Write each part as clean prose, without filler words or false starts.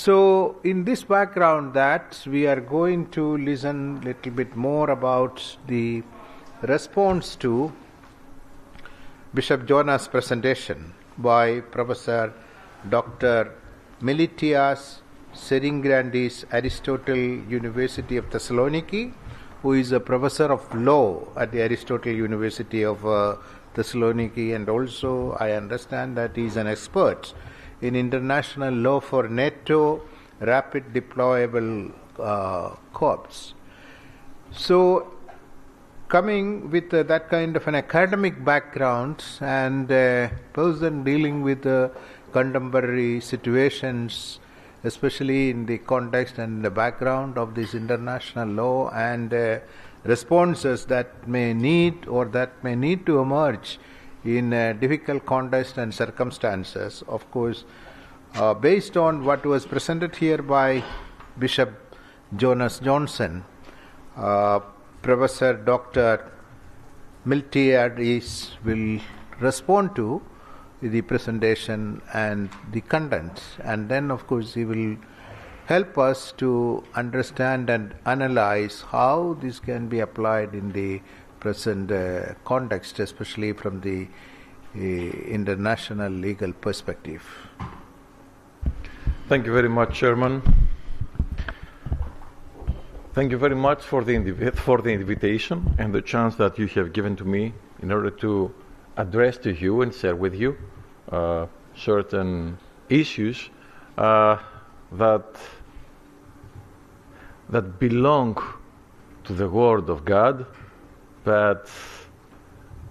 So in this background that we are going to listen a little bit more about the response to Bishop Jonas' presentation by Professor Dr. Miltiadis Sarigiannidis, Aristotle University of Thessaloniki, who is a professor of law at the Aristotle University of Thessaloniki, and also I understand that he is an expert in international law for NATO rapid deployable corps. So coming with that kind of an academic background and a person dealing with contemporary situations, especially in the context and the background of this international law and responses that may need to emerge in difficult context and circumstances. Of course, based on what was presented here by Bishop Jonas Jonson, Professor Dr. Miltiadis will respond to the presentation and the contents, and then of course he will help us to understand and analyze how this can be applied in the present context, especially from the international legal perspective. Thank you very much, Chairman. Thank you very much for the invitation and the chance that you have given to me in order to address to you and share with you certain issues that belong to the Word of God, but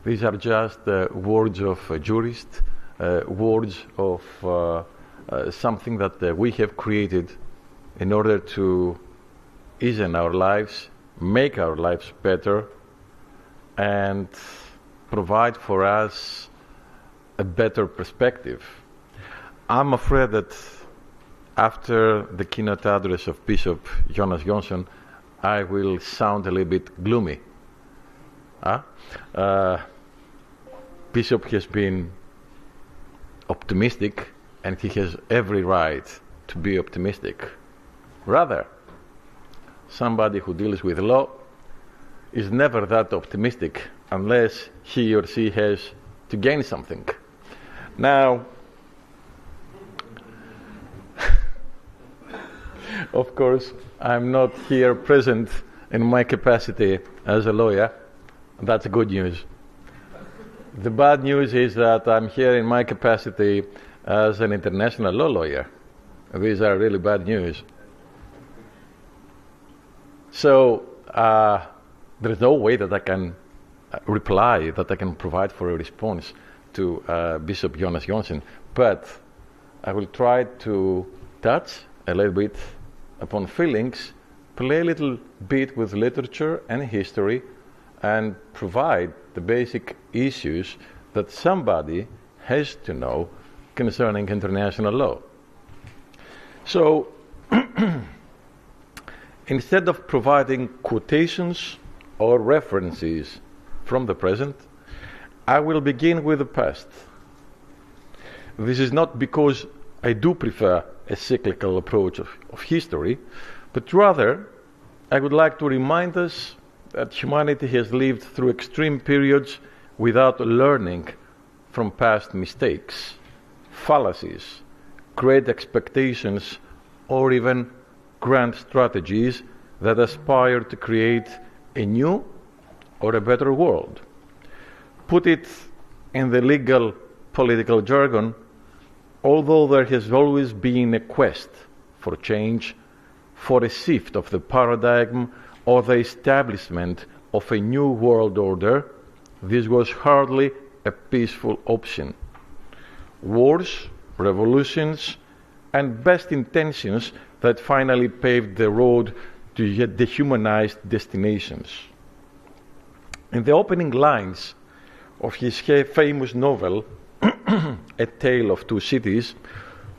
these are just words of a jurist, words of something that we have created in order to ease in our lives, make our lives better, and provide for us a better perspective. I'm afraid that after the keynote address of Bishop Jonas Jonson, I will sound a little bit gloomy. Bishop has been optimistic, and he has every right to be optimistic. Rather, somebody who deals with law is never that optimistic unless he or she has to gain something. Now, of course, I'm not here present in my capacity as a lawyer. That's good news. The bad news is that I'm here in my capacity as an international law lawyer. These are really bad news. So there's no way that I can reply, that I can provide for a response to Bishop Jonas Jonson, but I will try to touch a little bit upon feelings, play a little bit with literature and history, and provide the basic issues that somebody has to know concerning international law. So, instead of providing quotations or references from the present, I will begin with the past. This is not because I do prefer a cyclical approach of history, but rather I would like to remind us that humanity has lived through extreme periods without learning from past mistakes, fallacies, great expectations, or even grand strategies that aspire to create a new or a better world. Put it in the legal political jargon, although there has always been a quest for change, for a shift of the paradigm, or the establishment of a new world order, this was hardly a peaceful option. Wars, revolutions, and best intentions that finally paved the road to dehumanized destinations. In the opening lines of his famous novel, A Tale of Two Cities,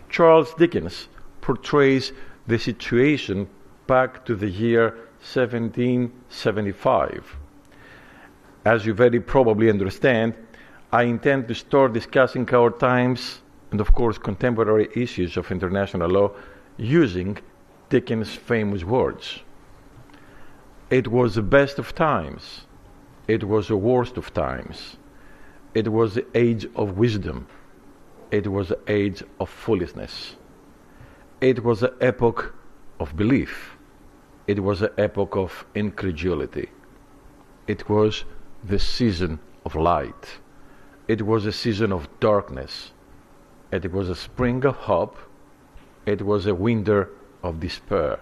Charles Dickens portrays the situation back to the year 1775. As you very probably understand, I intend to start discussing our times and, of course, contemporary issues of international law using Dickens' famous words. It was the best of times. It was the worst of times. It was the age of wisdom. It was the age of foolishness. It was the epoch of belief. It was the epoch of incredulity. It was the season of light. It was a season of darkness. It was a spring of hope. It was a winter of despair.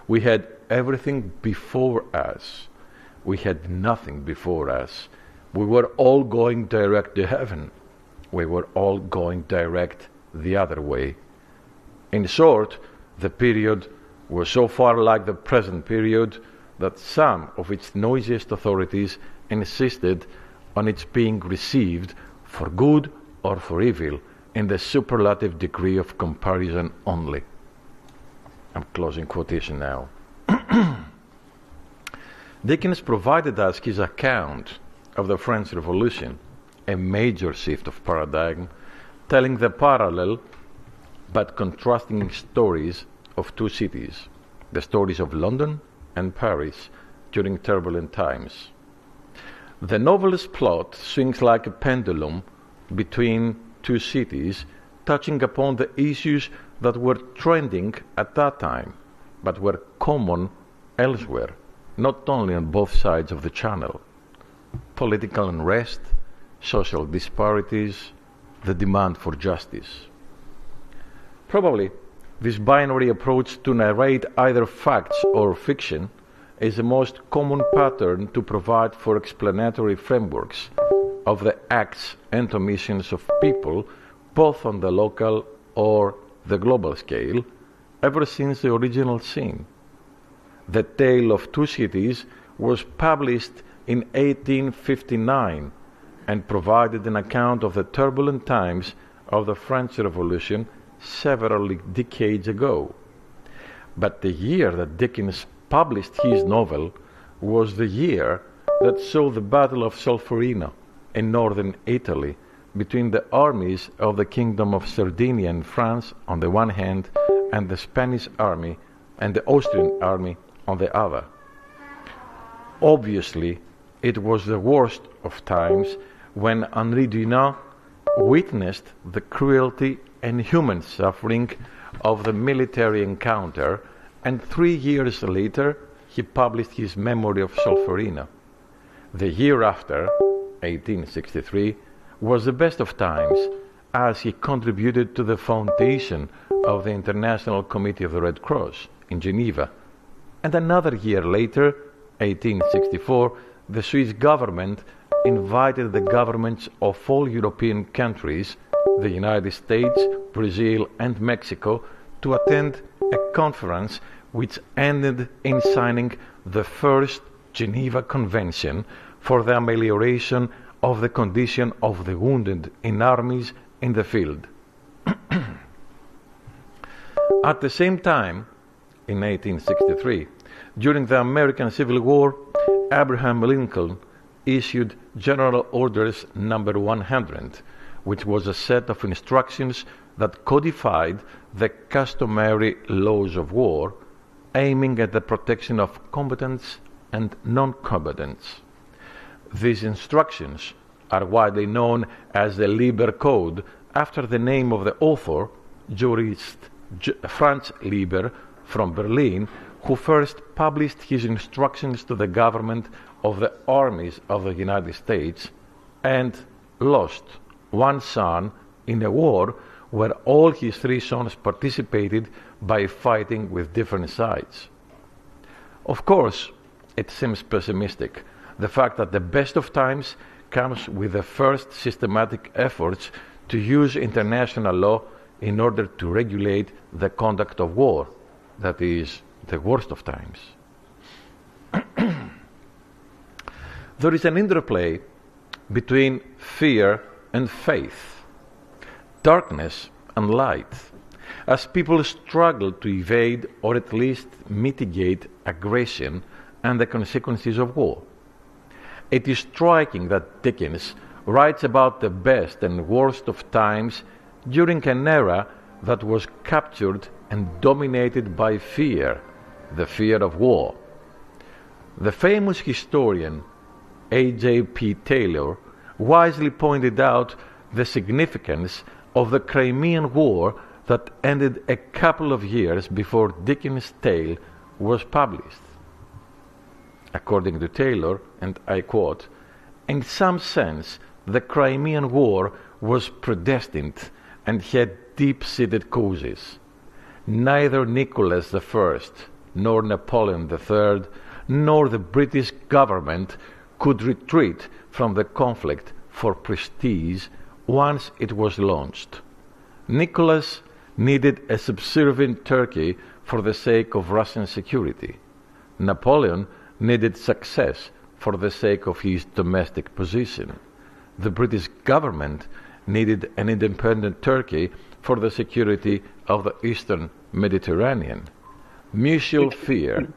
We had everything before us. We had nothing before us. We were all going direct to heaven. We were all going direct the other way. In short, the period was so far like the present period that some of its noisiest authorities insisted on its being received for good or for evil in the superlative degree of comparison only. I'm closing quotation now. Dickens provided us his account of the French Revolution, a major shift of paradigm, telling the parallel but contrasting stories of two cities, the stories of London and Paris during turbulent times. The novel's plot swings like a pendulum between two cities, touching upon the issues that were trending at that time, but were common elsewhere, not only on both sides of the channel. Political unrest, social disparities, the demand for justice. Probably, this binary approach to narrate either facts or fiction is the most common pattern to provide for explanatory frameworks of the acts and omissions of people, both on the local or the global scale, ever since the original sin. The Tale of Two Cities was published in 1859 and provided an account of the turbulent times of the French Revolution several decades ago. But the year that Dickens published his novel was the year that saw the Battle of Solferino in northern Italy between the armies of the Kingdom of Sardinia and France on the one hand and the Spanish army and the Austrian army on the other. Obviously, it was the worst of times when Henri Dunant witnessed the cruelty and human suffering of the military encounter, and 3 years later he published his Memory of Solferino. The year after, 1863, was the best of times, as he contributed to the foundation of the International Committee of the Red Cross in Geneva. And another year later, 1864, the Swiss government invited the governments of all European countries, the United States, Brazil, and Mexico, to attend a conference which ended in signing the first Geneva Convention for the amelioration of the condition of the wounded in armies in the field. At the same time, in 1863, during the American Civil War, Abraham Lincoln issued General Orders Number 100, which was a set of instructions that codified the customary laws of war, aiming at the protection of combatants and non-combatants. These instructions are widely known as the Liber Code, after the name of the author, jurist Franz Liber from Berlin, who first published his instructions to the government of the armies of the United States and lost one son in a war where all his 3 sons participated by fighting with different sides. Of course, it seems pessimistic, the fact that the best of times comes with the first systematic efforts to use international law in order to regulate the conduct of war, that is, the worst of times. There is an interplay between fear and faith, darkness and light, as people struggle to evade or at least mitigate aggression and the consequences of war. It is striking that Dickens writes about the best and worst of times during an era that was captured and dominated by fear, the fear of war. The famous historian A.J.P. Taylor wisely pointed out the significance of the Crimean War that ended a couple of years before Dickens' tale was published. According to Taylor, and I quote, "In some sense, the Crimean War was predestined and had deep-seated causes. Neither Nicholas I, nor Napoleon III, nor the British government could retreat from the conflict for prestige once it was launched. Nicholas needed a subservient Turkey for the sake of Russian security. Napoleon needed success for the sake of his domestic position. The British government needed an independent Turkey for the security of the Eastern Mediterranean. Mutual fear,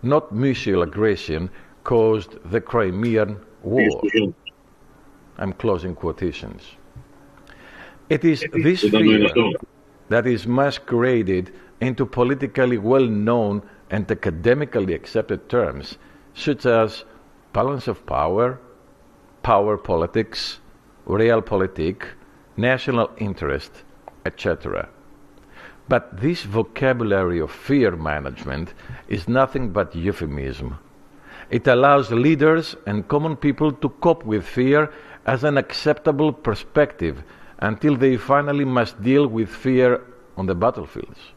not mutual aggression, caused the Crimean War." I'm closing quotations. It is this fear that is masqueraded into politically well-known and academically accepted terms, such as balance of power, power politics, realpolitik, national interest, etc. But this vocabulary of fear management is nothing but euphemism. It allows leaders and common people to cope with fear as an acceptable perspective until they finally must deal with fear on the battlefields.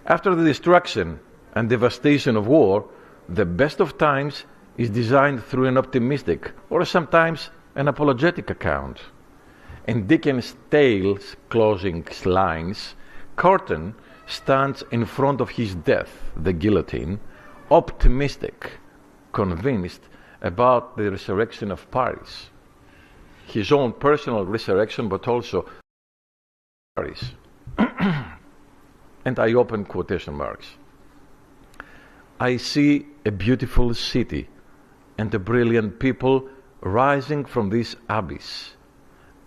After the destruction and devastation of war, the best of times is designed through an optimistic or sometimes an apologetic account. In Dickens' tale's closing lines, Carton stands in front of his death, the guillotine, optimistic, convinced about the resurrection of Paris, his own personal resurrection, but also Paris. And I open quotation marks. "I see a beautiful city and a brilliant people rising from this abyss,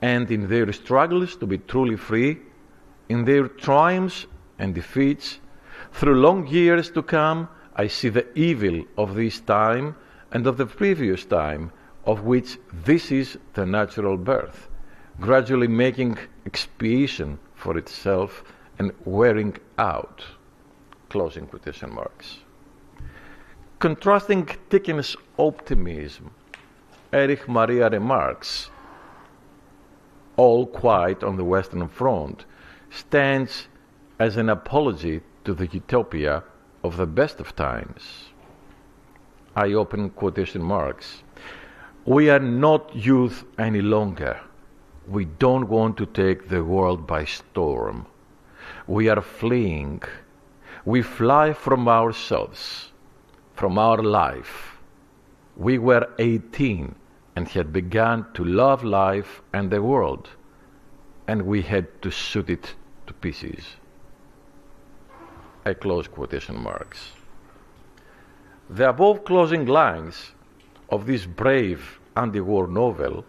and in their struggles to be truly free, in their triumphs and defeats, through long years to come, I see the evil of this time and of the previous time, of which this is the natural birth, gradually making expiation for itself and wearing out." Closing quotation marks. Contrasting Dickens' optimism, Erich Maria remarks, "All quiet on the Western Front stands as an apology to the utopia of the best of times." I open quotation marks. "We are not youth any longer. We don't want to take the world by storm. We are fleeing. We fly from ourselves, from our life. We were 18 and had begun to love life and the world, and we had to shoot it to pieces." I close quotation marks. The above closing lines of this brave anti-war novel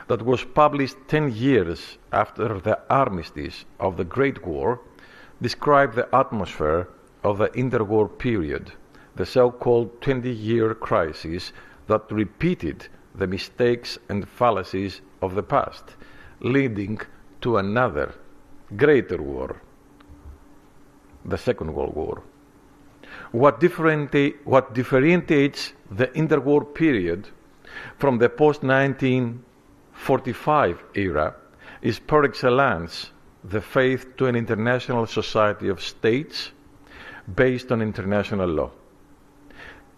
that was published 10 years after the armistice of the Great War describe the atmosphere of the interwar period, the so-called 20-year crisis that repeated the mistakes and fallacies of the past, leading to another, greater war, the Second World War. What differentiates the interwar period from the post-1945 era is par excellence the faith to an international society of states based on international law.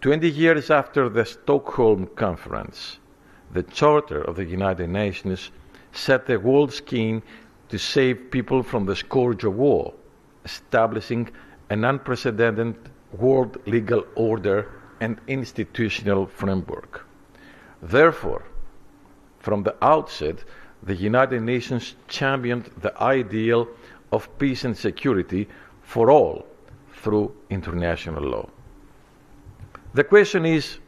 20 years after the Stockholm Conference, the Charter of the United Nations set the world scheme to save people from the scourge of war, establishing an unprecedented world legal order and institutional framework. Therefore, from the outset, the United Nations championed the ideal of peace and security for all through international law. The question is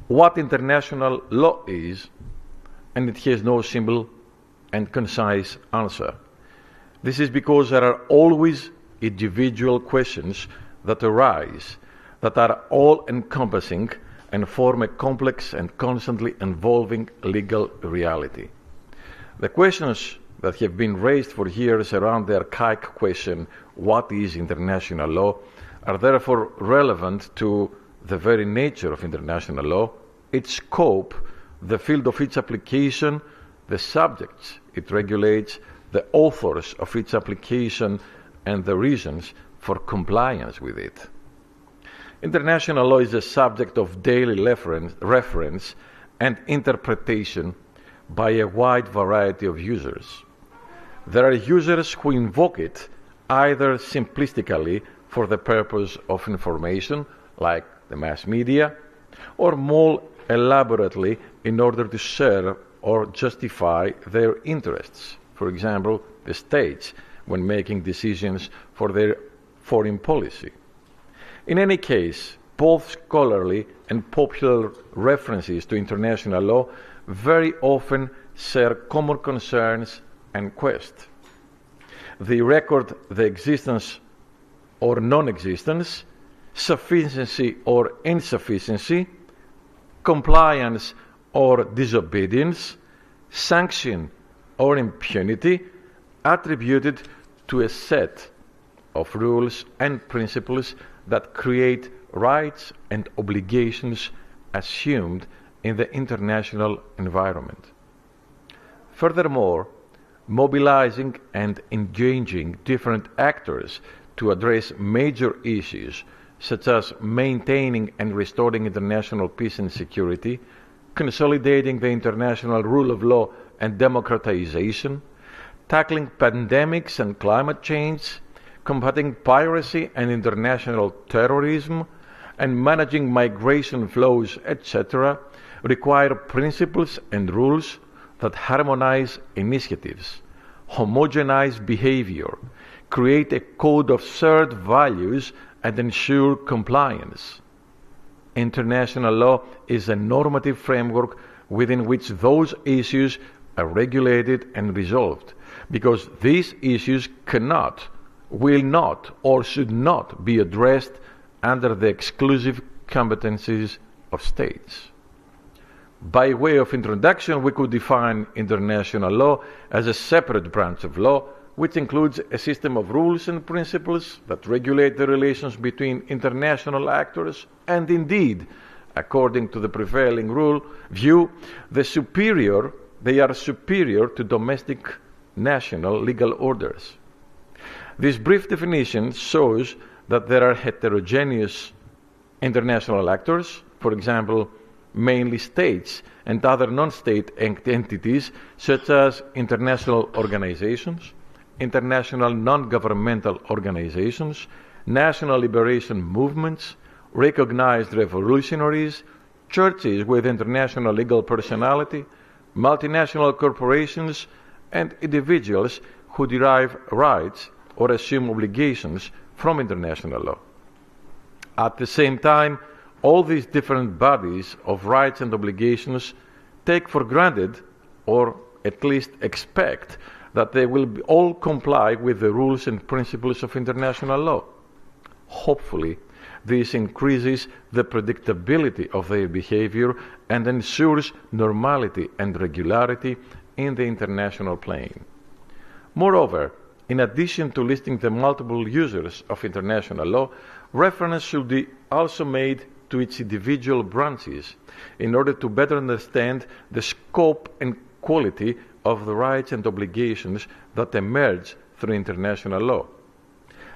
what international law is, and it has no simple and concise answer. This is because there are always individual questions that arise that are all-encompassing and form a complex and constantly evolving legal reality. The questions that have been raised for years around the archaic question, what is international law, are therefore relevant to the very nature of international law, its scope, the field of its application, the subjects it regulates, the authors of its application, and the reasons for compliance with it. International law is a subject of daily reference and interpretation by a wide variety of users. There are users who invoke it either simplistically for the purpose of information, like the mass media, or more elaborately in order to serve or justify their interests, for example, the states, when making decisions for their foreign policy. In any case, both scholarly and popular references to international law very often share common concerns and quests. They record the existence or non-existence, sufficiency or insufficiency, compliance or disobedience, sanction or impunity, attributed to a set of rules and principles that create rights and obligations assumed in the international environment. Furthermore, mobilizing and engaging different actors to address major issues such as maintaining and restoring international peace and security, consolidating the international rule of law and democratization, tackling pandemics and climate change, combating piracy and international terrorism, and managing migration flows, etc., require principles and rules that harmonize initiatives, homogenize behavior, create a code of shared values, and ensure compliance. International law is a normative framework within which those issues are regulated and resolved, because these issues cannot, will not, or should not be addressed under the exclusive competencies of states. By way of introduction, we could define international law as a separate branch of law, which includes a system of rules and principles that regulate the relations between international actors, and indeed, according to the prevailing view, they are superior to domestic national legal orders. This brief definition shows that there are heterogeneous international actors, for example, mainly states and other non-state entities such as international organizations, international non-governmental organizations, national liberation movements, recognized revolutionaries, churches with international legal personality, multinational corporations, and individuals who derive rights or assume obligations from international law. At the same time, all these different bodies of rights and obligations take for granted, or at least expect, that they will all comply with the rules and principles of international law. Hopefully, this increases the predictability of their behavior and ensures normality and regularity in the international plane. Moreover, in addition to listing the multiple users of international law, reference should be also made to its individual branches in order to better understand the scope and quality of the rights and obligations that emerge through international law.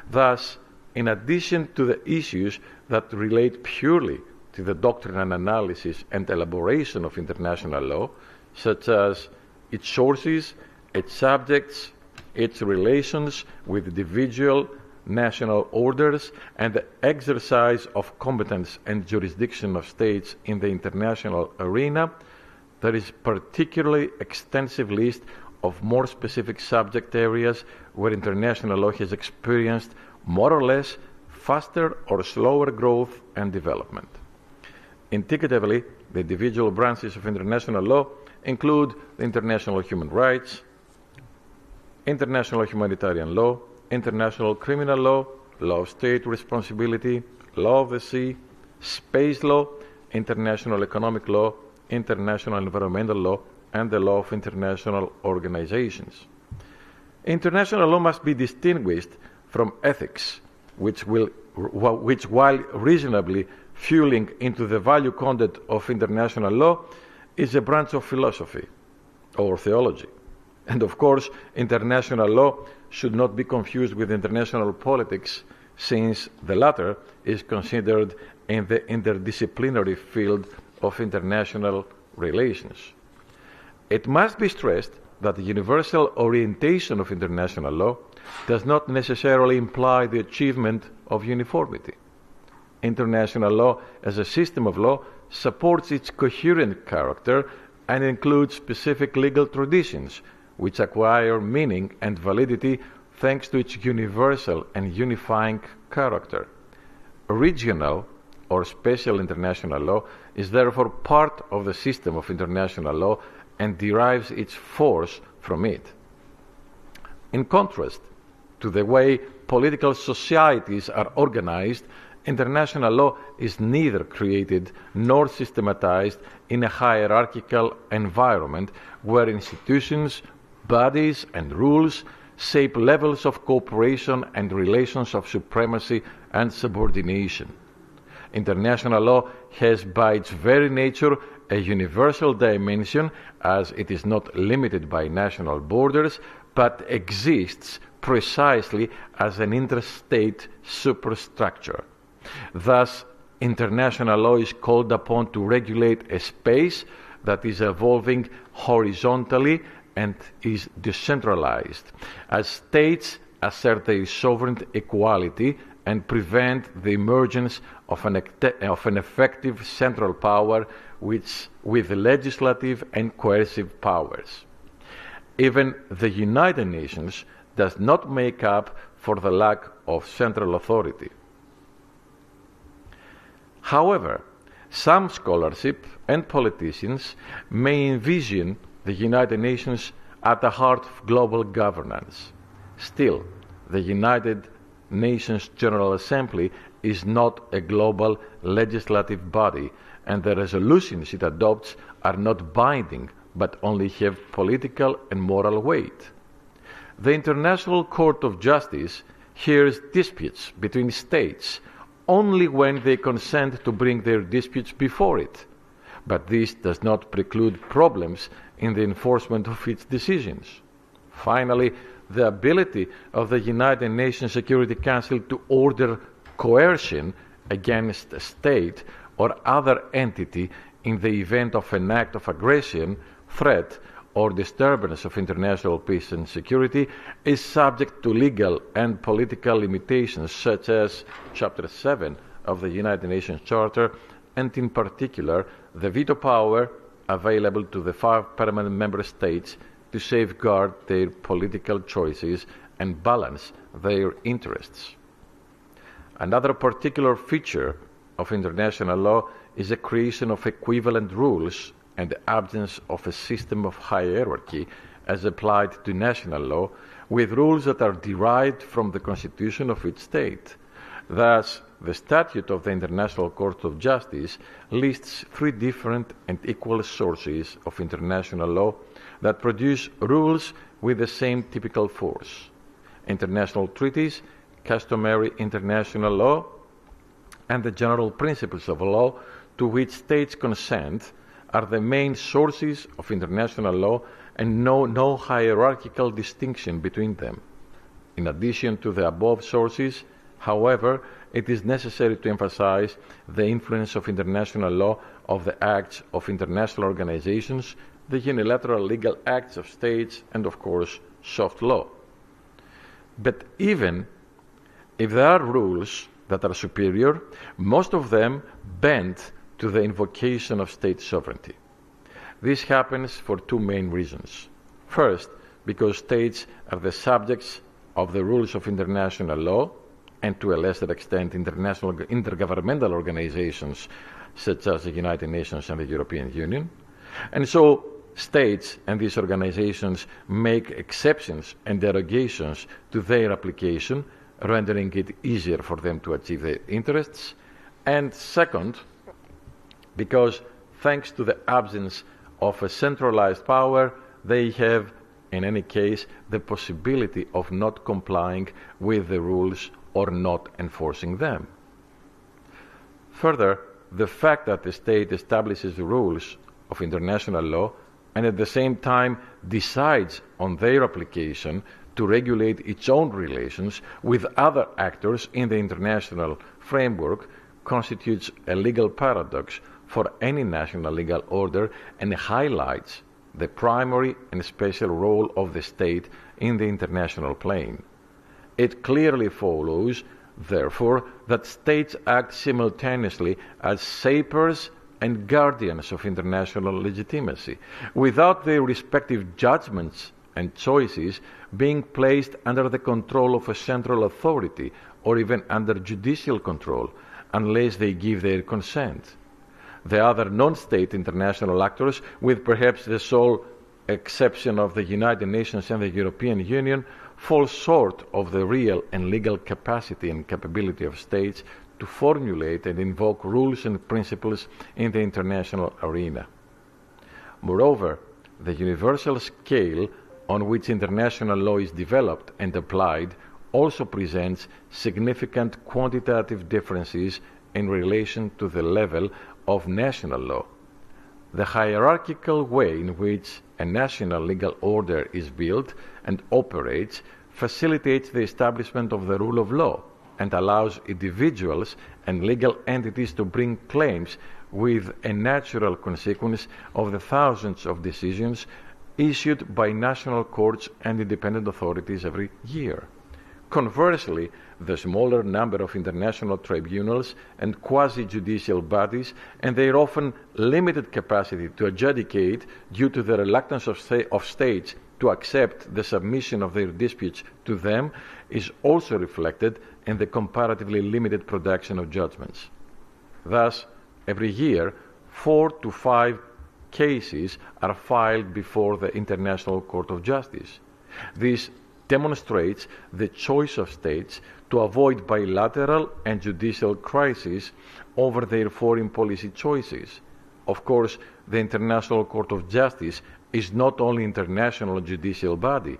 Thus, in addition to the issues that relate purely to the doctrine and analysis and elaboration of international law, such as its sources, its subjects, its relations with individual national orders, and the exercise of competence and jurisdiction of states in the international arena, there is a particularly extensive list of more specific subject areas where international law has experienced more or less faster or slower growth and development. Indicatively, the individual branches of international law include the international human rights, international humanitarian law, international criminal law, law of state responsibility, law of the sea, space law, international economic law, international environmental law, and the law of international organizations. International law must be distinguished from ethics, which while reasonably fueling into the value content of international law, is a branch of philosophy or theology. And of course, international law should not be confused with international politics, since the latter is considered in the interdisciplinary field of international relations. It must be stressed that the universal orientation of international law does not necessarily imply the achievement of uniformity. International law as a system of law supports its coherent character and includes specific legal traditions which acquire meaning and validity thanks to its universal and unifying character. Regional or special international law is therefore part of the system of international law and derives its force from it. In contrast to the way political societies are organized, international law is neither created nor systematized in a hierarchical environment where institutions, bodies, and rules shape levels of cooperation and relations of supremacy and subordination. International law has by its very nature a universal dimension, as it is not limited by national borders, but exists precisely as an interstate superstructure. Thus, international law is called upon to regulate a space that is evolving horizontally and is decentralized, as states assert their sovereign equality and prevent the emergence of an effective central power with legislative and coercive powers. Even the United Nations does not make up for the lack of central authority. However, some scholarship and politicians may envision the United Nations at the heart of global governance. Still, the United Nations General Assembly is not a global legislative body, and the resolutions it adopts are not binding, but only have political and moral weight. The International Court of Justice hears disputes between states only when they consent to bring their disputes before it, but this does not preclude problems in the enforcement of its decisions. Finally, the ability of the United Nations Security Council to order coercion against a state or other entity in the event of an act of aggression, threat, or disturbance of international peace and security is subject to legal and political limitations, such as Chapter 7 of the United Nations Charter, and in particular the veto power available to the 5 permanent member states to safeguard their political choices and balance their interests. Another particular feature of international law is the creation of equivalent rules and the absence of a system of hierarchy as applied to national law, with rules that are derived from the constitution of each state. Thus, the Statute of the International Court of Justice lists 3 different and equal sources of international law that produce rules with the same typical force: international treaties, customary international law, and the general principles of law to which states consent are the main sources of international law, and no hierarchical distinction between them. In addition to the above sources, however, it is necessary to emphasize the influence of international law of the acts of international organizations, the unilateral legal acts of states, and of course, soft law. But even if there are rules that are superior, most of them bend to the invocation of state sovereignty. This happens for 2 main reasons. First, because states are the subjects of the rules of international law, and to a lesser extent international intergovernmental organizations such as the United Nations and the European Union. And so states and these organizations make exceptions and derogations to their application, rendering it easier for them to achieve their interests. And second, because thanks to the absence of a centralized power, they have, in any case, the possibility of not complying with the rules or not enforcing them. Further, the fact that the state establishes the rules of international law and at the same time decides on their application to regulate its own relations with other actors in the international framework constitutes a legal paradox for any national legal order and highlights the primary and special role of the state in the international plane. It clearly follows, therefore, that states act simultaneously as shapers and guardians of international legitimacy, without their respective judgments and choices being placed under the control of a central authority or even under judicial control, unless they give their consent. The other non-state international actors, with perhaps the sole exception of the United Nations and the European Union, fall short of the real and legal capacity and capability of states to formulate and invoke rules and principles in the international arena. Moreover, the universal scale on which international law is developed and applied also presents significant quantitative differences in relation to the level of national law. The hierarchical way in which a national legal order is built and operates facilitates the establishment of the rule of law and allows individuals and legal entities to bring claims with a natural consequence of the thousands of decisions issued by national courts and independent authorities every year. Conversely, the smaller number of international tribunals and quasi-judicial bodies and their often limited capacity to adjudicate due to the reluctance of states to accept the submission of their disputes to them is also reflected in the comparatively limited production of judgments. Thus, every year, 4 to 5 cases are filed before the International Court of Justice. This demonstrates the choice of states to avoid bilateral and judicial crises over their foreign policy choices. Of course, the International Court of Justice is not only an international judicial body,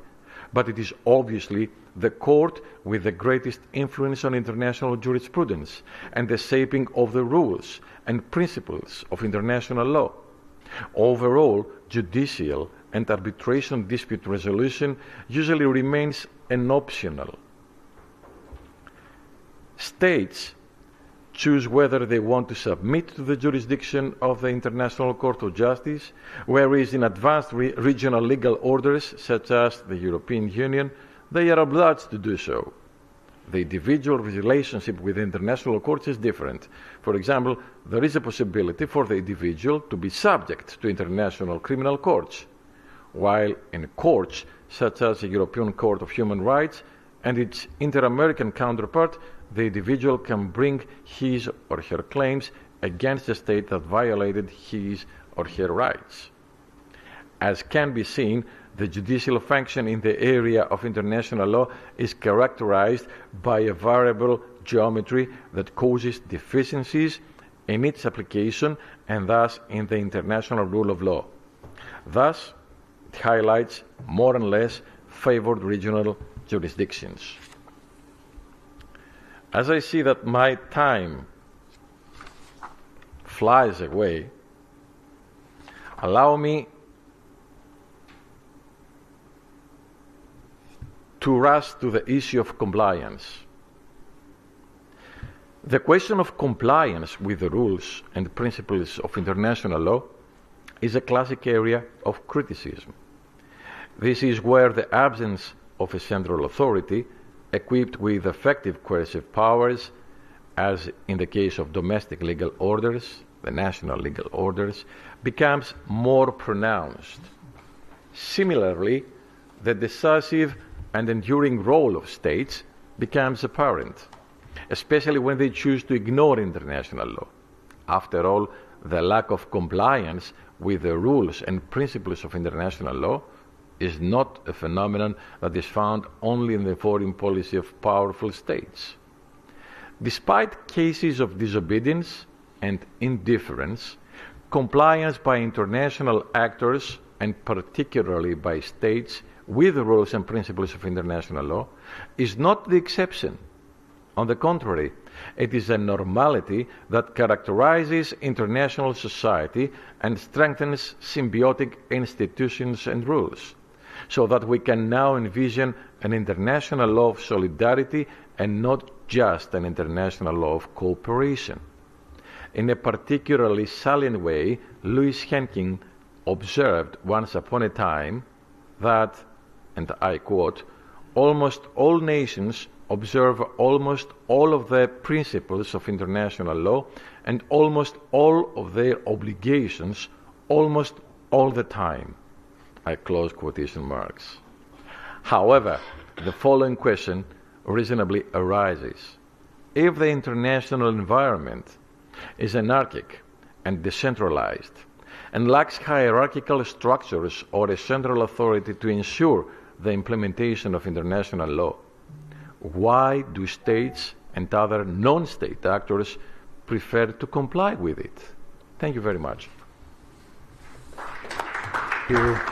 but it is obviously the court with the greatest influence on international jurisprudence and the shaping of the rules and principles of international law. Overall, judicial and arbitration dispute resolution usually remains an optional. States choose whether they want to submit to the jurisdiction of the International Court of Justice, whereas in advanced regional legal orders, such as the European Union, they are obliged to do so. The individual relationship with international courts is different. For example, there is a possibility for the individual to be subject to international criminal courts, while in courts such as the European Court of Human Rights and its inter-American counterpart, the individual can bring his or her claims against the state that violated his or her rights. As can be seen, the judicial function in the area of international law is characterized by a variable geometry that causes deficiencies in its application and thus in the international rule of law. Thus, it highlights more and less favored regional jurisdictions. As I see that my time flies away, allow me to rush to the issue of compliance. The question of compliance with the rules and principles of international law is a classic area of criticism. This is where the absence of a central authority equipped with effective coercive powers, as in the case of domestic legal orders, the national legal orders, becomes more pronounced. Similarly, the decisive and enduring role of states becomes apparent, especially when they choose to ignore international law. After all, the lack of compliance with the rules and principles of international law is not a phenomenon that is found only in the foreign policy of powerful states. Despite cases of disobedience and indifference, compliance by international actors, and particularly by states, with the rules and principles of international law is not the exception. On the contrary, it is a normality that characterizes international society and strengthens symbiotic institutions and rules, so that we can now envision an international law of solidarity and not just an international law of cooperation. In a particularly salient way, Louis Henkin observed once upon a time that, and I quote, almost all nations observe almost all of the principles of international law and almost all of their obligations almost all the time. I close quotation marks. However, the following question reasonably arises. If the international environment is anarchic and decentralized and lacks hierarchical structures or a central authority to ensure the implementation of international law, why do states and other non-state actors prefer to comply with it? Thank you very much. Thank you.